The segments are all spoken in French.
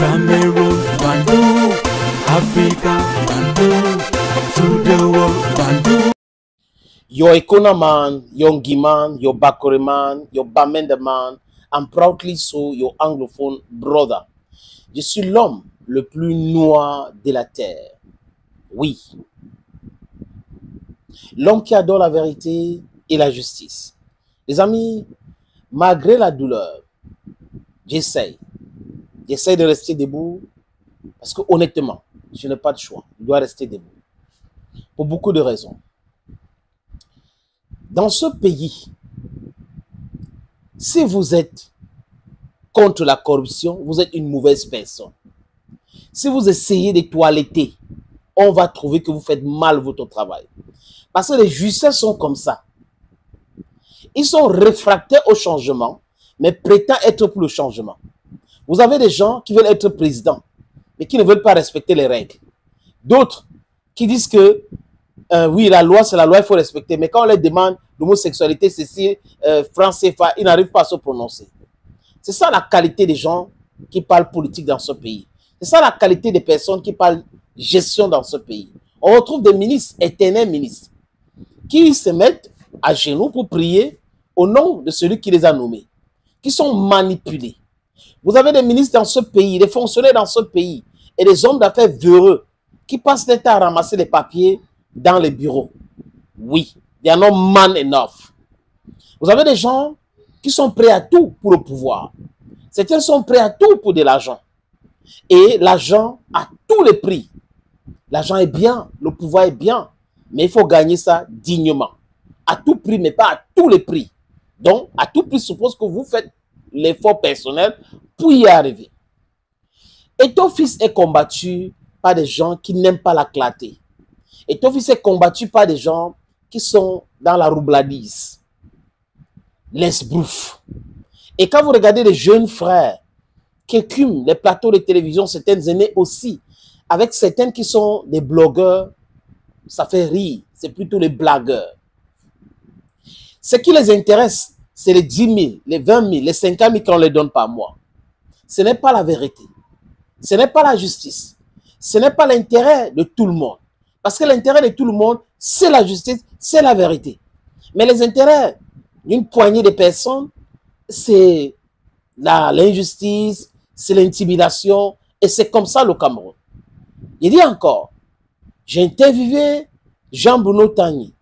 Cameroon, Bandung, Africa, Bandung, to the world, Bandung. Your Ekona man, your Ngi man, your Bakore man, your Bamenda man, and proudly so your anglophone brother. Je suis l'homme le plus noir de la terre. Oui. L'homme qui adore la vérité et la justice. Les amis, malgré la douleur, j'essaye de rester debout parce que honnêtement, je n'ai pas de choix. Je dois rester debout. Pour beaucoup de raisons. Dans ce pays, si vous êtes contre la corruption, vous êtes une mauvaise personne. Si vous essayez de toiletter, on va trouver que vous faites mal votre travail. Parce que les juges sont comme ça. Ils sont réfractaires au changement, mais prétendent être pour le changement. Vous avez des gens qui veulent être présidents, mais qui ne veulent pas respecter les règles. D'autres qui disent que oui, la loi, c'est la loi, il faut respecter. Mais quand on leur demande l'homosexualité, ceci, franc CFA, ils n'arrivent pas à se prononcer. C'est ça la qualité des gens qui parlent politique dans ce pays. C'est ça la qualité des personnes qui parlent gestion dans ce pays. On retrouve des ministres, éternels ministres, qui se mettent à genoux pour prier au nom de celui qui les a nommés, qui sont manipulés. Vous avez des ministres dans ce pays, des fonctionnaires dans ce pays, et des hommes d'affaires véreux qui passent leur temps à ramasser les papiers dans les bureaux. Oui, il y en a man enough. Vous avez des gens qui sont prêts à tout pour le pouvoir. Certains sont prêts à tout pour de l'argent. Et l'argent à tous les prix. L'argent est bien, le pouvoir est bien, mais il faut gagner ça dignement. À tout prix, mais pas à tous les prix. Donc, à tout prix suppose que vous faites l'effort personnel pour y arriver. Et ton fils est combattu par des gens qui n'aiment pas la clarté. Et ton fils est combattu par des gens qui sont dans la roubladise, l'esbrouf. Et quand vous regardez les jeunes frères qui écument les plateaux de télévision, certaines années aussi, avec certaines qui sont des blogueurs, ça fait rire. C'est plutôt les blagueurs. Ce qui les intéresse, c'est les 10 000, les 20 000, les 50 000 qu'on ne les donne pas moi. Ce n'est pas la vérité. Ce n'est pas la justice. Ce n'est pas l'intérêt de tout le monde. Parce que l'intérêt de tout le monde, c'est la justice, c'est la vérité. Mais les intérêts d'une poignée de personnes, c'est l'injustice, c'est l'intimidation, et c'est comme ça le Cameroun. Il dit encore, j'ai interviewé Jean-Bruno Tagny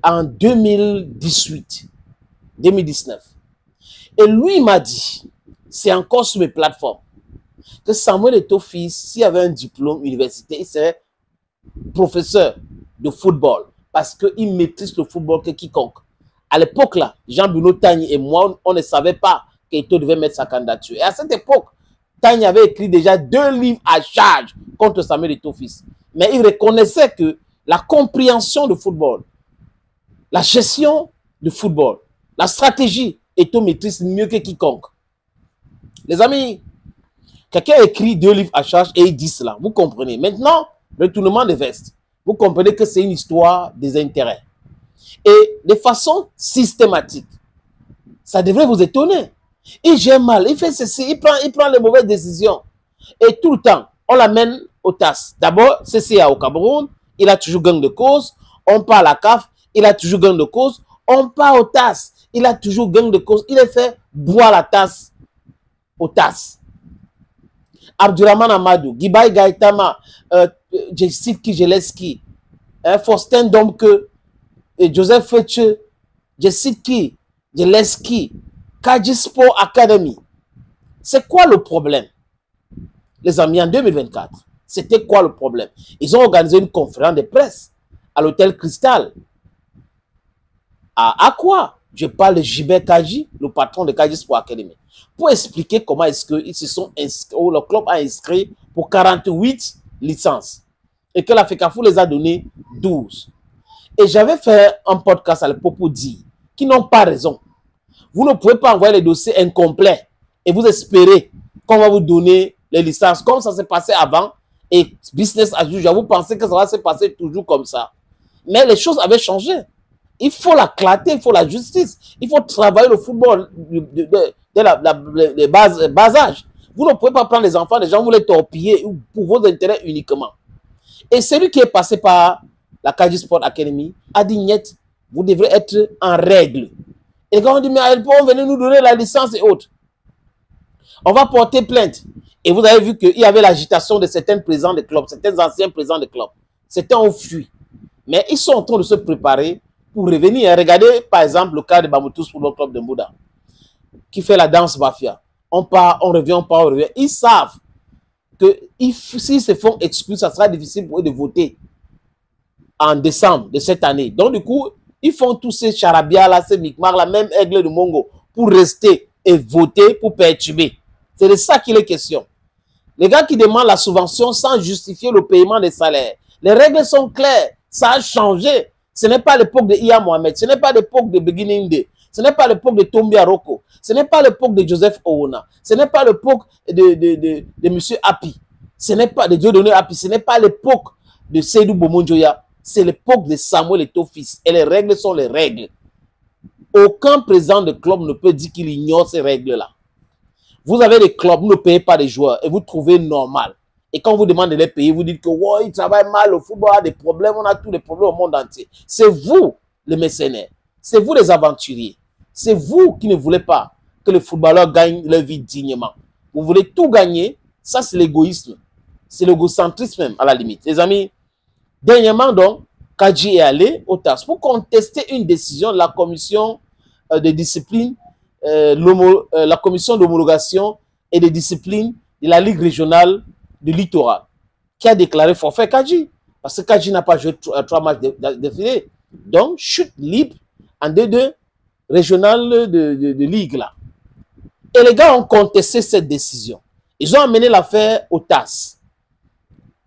en 2018, 2019. Et lui m'a dit, c'est encore sur mes plateformes, que Samuel Eto'o-Fils, s'il avait un diplôme universitaire, il serait professeur de football parce qu'il maîtrise le football que quiconque. À l'époque là, Jean-Bruno Tagny et moi, on ne savait pas qu'Eto'o devait mettre sa candidature. Et à cette époque, Tagny avait écrit déjà 2 livres à charge contre Samuel Eto'o-Fils. Mais il reconnaissait que la compréhension du football, la gestion du football, la stratégie, Eto'o maîtrise mieux que quiconque. Les amis, quelqu'un a écrit 2 livres à charge et il dit cela. Vous comprenez. Maintenant, retournement des vestes. Vous comprenez que c'est une histoire des intérêts. Et de façon systématique, ça devrait vous étonner. Il gère mal, il fait ceci, il prend les mauvaises décisions. Et tout le temps, on l'amène au TAS. D'abord, CCA au Cameroun, il a toujours gang de cause. On part à la CAF, il a toujours gang de cause. On part au TAS, il a toujours gang de cause. Il est fait boire la tasse au TAS. Abdurrahman Amadou, Gibaï Gaïtama, Jessit Kijeleski, Faustin Domke, Joseph Fetche, Jessit Kijeleski, Kaji Sport Academy. C'est quoi le problème? Les amis, en 2024, c'était quoi le problème? Ils ont organisé une conférence de presse à l'hôtel Cristal. À quoi? Je parle de Gilbert Kaji, le patron de Kaji Sport Academy, pour expliquer comment est-ce qu'ils se sont inscrits, ou le club a inscrit pour 48 licences et que la FECAFOU les a donné 12. Et j'avais fait un podcast à l'époque pour dire qu'ils n'ont pas raison. Vous ne pouvez pas envoyer les dossiers incomplets et vous espérez qu'on va vous donner les licences comme ça s'est passé avant et business as usual. Vous pensez que ça va se passer toujours comme ça. Mais les choses avaient changé. Il faut la clarté, il faut la justice. Il faut travailler le football de bas âge. Vous ne pouvez pas prendre les enfants des gens, vous les torpiller pour vos intérêts uniquement. Et celui qui est passé par la Kajji Sport Academy a dit, niet, vous devrez être en règle. Et quand on dit, mais on venait nous donner la licence et autres. On va porter plainte. Et vous avez vu qu'il y avait l'agitation de certains présidents de clubs, certains anciens présidents de clubs. Certains ont fui. Mais ils sont en train de se préparer pour revenir. Regardez, par exemple, le cas de Bamoutou pour le club de Mbouda, qui fait la danse mafia. On part, on revient, on part, on revient. Ils savent que s'ils se font exclure, ça sera difficile pour eux de voter en décembre de cette année. Donc, du coup, ils font tous ces charabia-là, ces micmacs, la même aigle de Mongo, pour rester et voter pour perturber. C'est de ça qu'il est question. Les gars qui demandent la subvention sans justifier le paiement des salaires. Les règles sont claires. Ça a changé. Ce n'est pas l'époque de Iya Mohamed. Ce n'est pas l'époque de Beginning Day. Ce n'est pas l'époque de Tombi Aroko. Ce n'est pas l'époque de Joseph Owona. Ce n'est pas l'époque de M. Api. Ce n'est pas de Dieudonné Api. Ce n'est pas l'époque de Seydou Bomonjoya. C'est l'époque de Samuel Eto'o-Fils. Et les règles sont les règles. Aucun président de club ne peut dire qu'il ignore ces règles-là. Vous avez des clubs, vous ne payez pas les joueurs et vous trouvez normal. Et quand vous demandez de les payer, vous dites que wow, ils travaillent mal, le football a des problèmes, on a tous les problèmes au monde entier. C'est vous, les mercenaires. C'est vous, les aventuriers. C'est vous qui ne voulez pas que les footballeurs gagnent leur vie dignement. Vous voulez tout gagner. Ça, c'est l'égoïsme. C'est l'égocentrisme même, à la limite. Les amis, dernièrement, donc, Kajji est allé au TAS pour contester une décision de la commission de discipline, la commission d'homologation et de discipline de la Ligue régionale du littoral, qui a déclaré forfait Kajji. Parce que Kajji n'a pas joué 3 matchs d'affilée. Donc, chute libre en D2 régionale de Ligue là. Et les gars ont contesté cette décision. Ils ont amené l'affaire au TAS.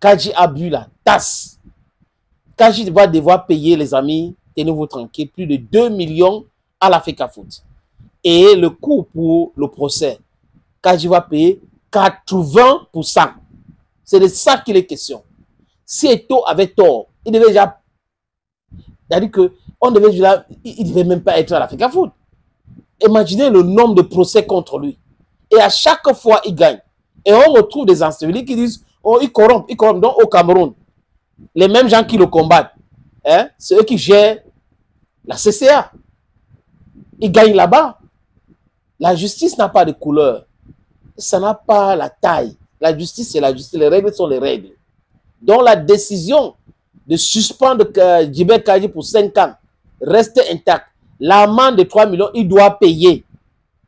Kajji a bu la tasse. Kajji va devoir payer, les amis, tenez-vous tranquille, plus de 2 millions à l'Africa Foot. Et le coût pour le procès, Kajji va payer 80%. C'est de ça qu'il est question. Si Eto'o avait tort, il devait déjà... C'est-à-dire qu'il ne devait même pas être à l'Africa Foot. Imaginez le nombre de procès contre lui. Et à chaque fois, il gagne. Et on retrouve des ensevelies qui disent, oh, il corrompt. Donc au Cameroun, les mêmes gens qui le combattent, hein, c'est eux qui gèrent la CCA. Ils gagnent là-bas. La justice n'a pas de couleur. Ça n'a pas la taille. La justice, c'est la justice. Les règles sont les règles. Donc la décision de suspendre Djiber Kajji pour 5 ans reste intacte. L'amende de 3 millions, il doit payer.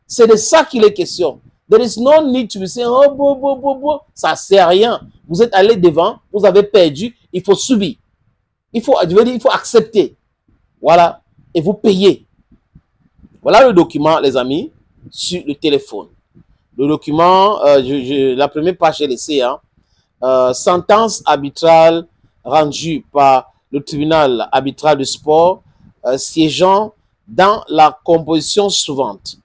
C'est de ça qu'il est question. There is no need to be saying, oh, ça ne sert à rien. Vous êtes allé devant, vous avez perdu, il faut subir. Il faut accepter. Voilà. Et vous payez. Voilà le document, les amis, sur le téléphone. Le document, la première page, j'ai laissé. Hein. Sentence arbitrale rendue par le tribunal arbitral de sport siégeant dans la composition suivante.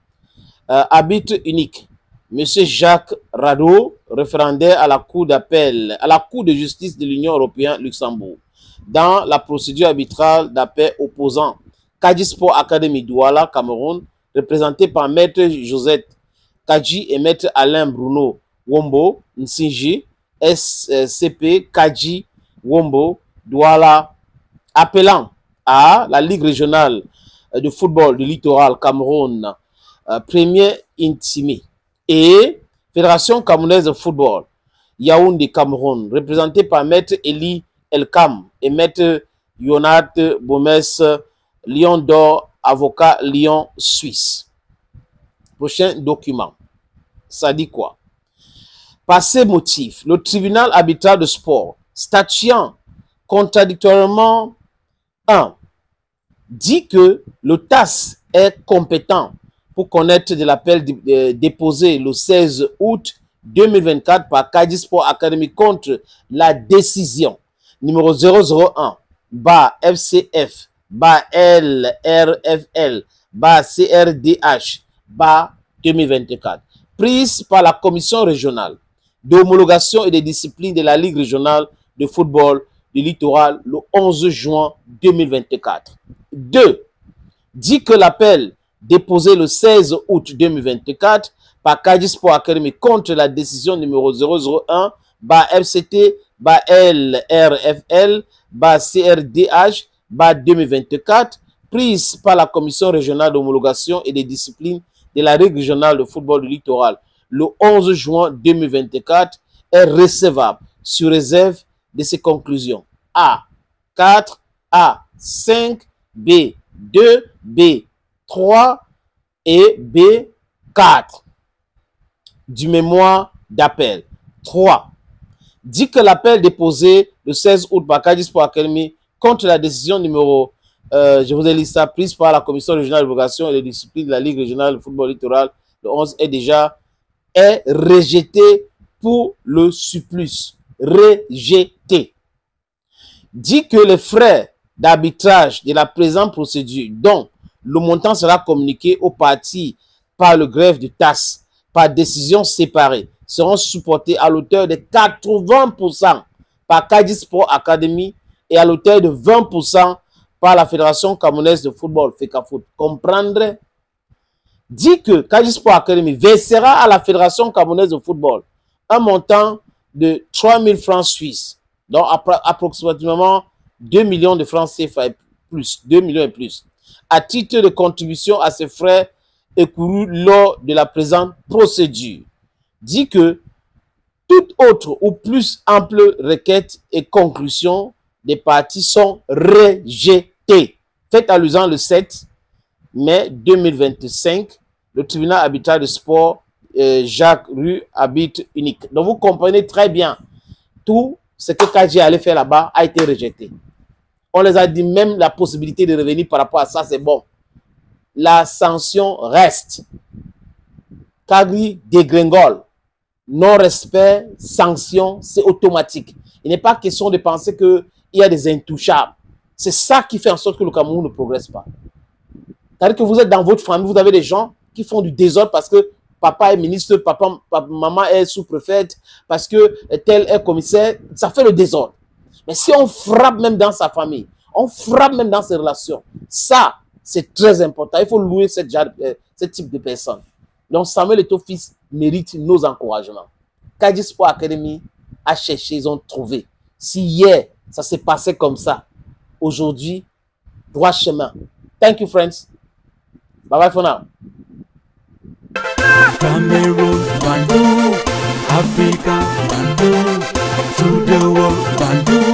Arbitre unique, M. Jacques Rado, référendaire à la Cour d'appel, à la Cour de justice de l'Union européenne Luxembourg. Dans la procédure arbitrale d'appel opposant Kajji Sport Academy Douala, Cameroun, représenté par Maître Josette Kajji et Maître Alain Bruno Wombo, Nsinji, SCP Kajji Wombo, Douala, appelant à la Ligue régionale de football du littoral Cameroun, premier intimé, et Fédération camerounaise de football, Yaoundé Cameroun, représenté par Maître Eli Elkam et Maître Yonat Bomes, Lion d'Or, avocat Lyon Suisse. Prochain document. Ça dit quoi? Par ces motifs, le tribunal arbitral de sport, statuant contradictoirement, 1. dit que le TAS est compétent pour connaître de l'appel déposé le 16 août 2024 par Kajji Sport Academy contre la décision numéro 001 FCF LRFL CRDH 2024 prise par la commission régionale d'homologation et de discipline de la Ligue régionale de football du littoral le 11 juin 2024. 2. Dit que l'appel déposé le 16 août 2024 par Kadi Sport Academy contre la décision numéro 001 FCT LRFL CRDH 2024 prise par la Commission régionale d'homologation et des disciplines de la Ligue régionale de football du littoral le 11 juin 2024 est recevable sur réserve de ses conclusions. A 4, A 5, B 2, B 3 et B 4 du mémoire d'appel. 3. Dit que l'appel déposé le 16 août par Kadi Sport Academy contre la décision numéro, je vous ai lu ça, prise par la Commission régionale d'homologation et des disciplines de la Ligue régionale de football littoral, le 11 est rejeté pour le surplus. Rejeté. Dit que les frais d'arbitrage de la présente procédure, dont le montant sera communiqué aux parties par le greffe de TAS par décision séparée, seront supportés à l'auteur de 80% par Kadi Sport Academy et à l'auteur de 20% par la Fédération camerounaise de football, FECAFOOT. Comprendre? Dit que Kadi Sport Academy versera à la Fédération camerounaise de football un montant de 3 000 francs suisses, donc approximativement 2 millions de francs CFA et plus, 2 millions et plus, à titre de contribution à ces frais écourus lors de la présente procédure. Dit que toute autre ou plus ample requête et conclusion des parties sont rejetées. Faites allusion le 7 mai 2025, le tribunal arbitral de sport Jacques Rue, arbitre unique. Donc vous comprenez très bien, tout ce que Kadi allait faire là-bas a été rejeté. On les a dit même la possibilité de revenir par rapport à ça, c'est bon. La sanction reste. Kadi dégringole. Non-respect, sanction, c'est automatique. Il n'est pas question de penser qu'il y a des intouchables. C'est ça qui fait en sorte que le Cameroun ne progresse pas. C'est-à-dire que vous êtes dans votre famille, vous avez des gens qui font du désordre parce que papa est ministre, maman est sous-préfète, parce que tel est commissaire, ça fait le désordre. Mais si on frappe même dans sa famille, on frappe même dans ses relations, ça, c'est très important. Il faut louer ce type de personnes. Donc Samuel Eto'o-Fils mérite nos encouragements. Kadi Sport Academy a cherché, ils ont trouvé. Si hier, ça s'est passé comme ça, aujourd'hui, droit chemin. Thank you, friends. Bye bye for now. Cameroon, Bandung, Africa, Bandung, to the world, Bandung.